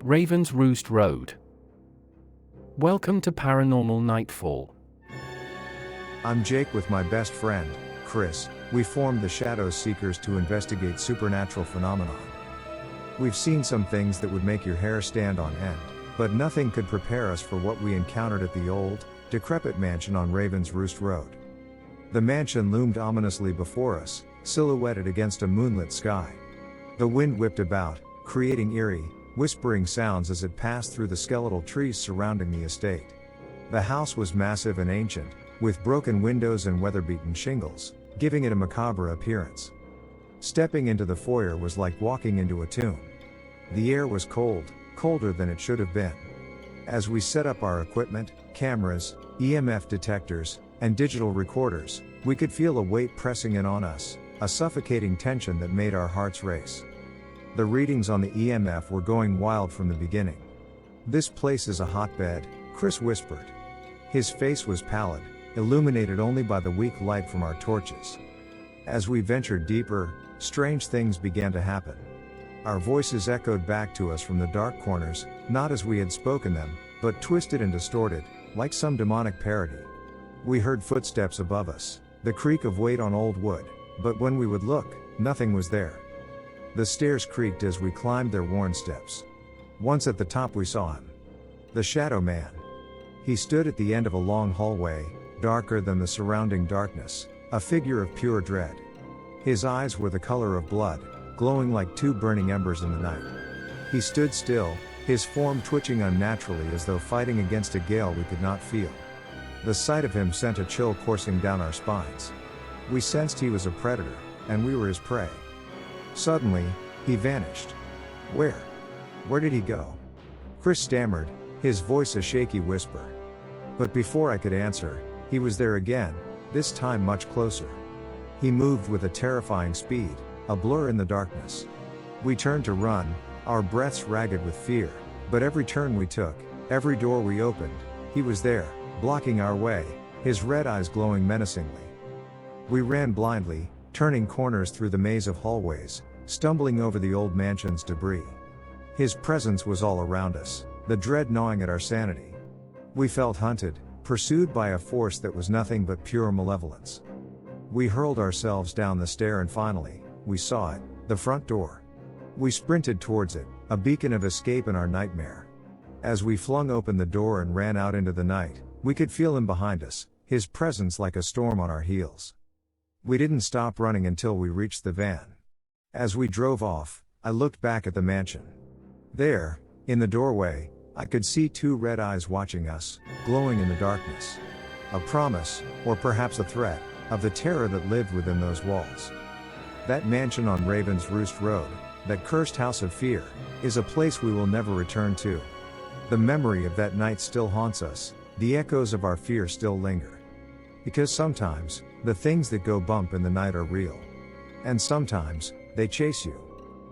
Ravens Roost Road. Welcome to Paranormal Nightfall. I'm Jake with my best friend, Chris. We formed the Shadow Seekers to investigate supernatural phenomenon. We've seen some things that would make your hair stand on end, but nothing could prepare us for what we encountered at the old, decrepit mansion on Ravens Roost Road. The mansion loomed ominously before us, silhouetted against a moonlit sky. The wind whipped about, creating eerie, whispering sounds as it passed through the skeletal trees surrounding the estate. The house was massive and ancient, with broken windows and weather-beaten shingles, giving it a macabre appearance. Stepping into the foyer was like walking into a tomb. The air was cold, colder than it should have been. As we set up our equipment, cameras, EMF detectors, and digital recorders, we could feel a weight pressing in on us, a suffocating tension that made our hearts race. The readings on the EMF were going wild from the beginning. "This place is a hotbed," Chris whispered. His face was pallid, illuminated only by the weak light from our torches. As we ventured deeper, strange things began to happen. Our voices echoed back to us from the dark corners, not as we had spoken them, but twisted and distorted, like some demonic parody. We heard footsteps above us, the creak of weight on old wood, but when we would look, nothing was there. The stairs creaked as we climbed their worn steps. Once at the top we saw him. The Shadow Man. He stood at the end of a long hallway, darker than the surrounding darkness, a figure of pure dread. His eyes were the color of blood, glowing like two burning embers in the night. He stood still, his form twitching unnaturally as though fighting against a gale we could not feel. The sight of him sent a chill coursing down our spines. We sensed he was a predator, and we were his prey. Suddenly, he vanished. Where did he go? Chris stammered, his voice a shaky whisper. But before I could answer, he was there again, this time much closer. He moved with a terrifying speed, a blur in the darkness. We turned to run, our breaths ragged with fear, but every turn we took, every door we opened, he was there, blocking our way, his red eyes glowing menacingly. We ran blindly, turning corners through the maze of hallways, stumbling over the old mansion's debris. His presence was all around us, the dread gnawing at our sanity. We felt hunted, pursued by a force that was nothing but pure malevolence. We hurled ourselves down the stair and finally, we saw it, the front door. We sprinted towards it, a beacon of escape in our nightmare. As we flung open the door and ran out into the night, we could feel him behind us, his presence like a storm on our heels. We didn't stop running until we reached the van. As we drove off, I looked back at the mansion. There, in the doorway, I could see two red eyes watching us, glowing in the darkness. A promise, or perhaps a threat, of the terror that lived within those walls. That mansion on Ravens Roost Road, that cursed house of fear, is a place we will never return to. The memory of that night still haunts us, the echoes of our fear still linger. Because sometimes, the things that go bump in the night are real. And sometimes, they chase you.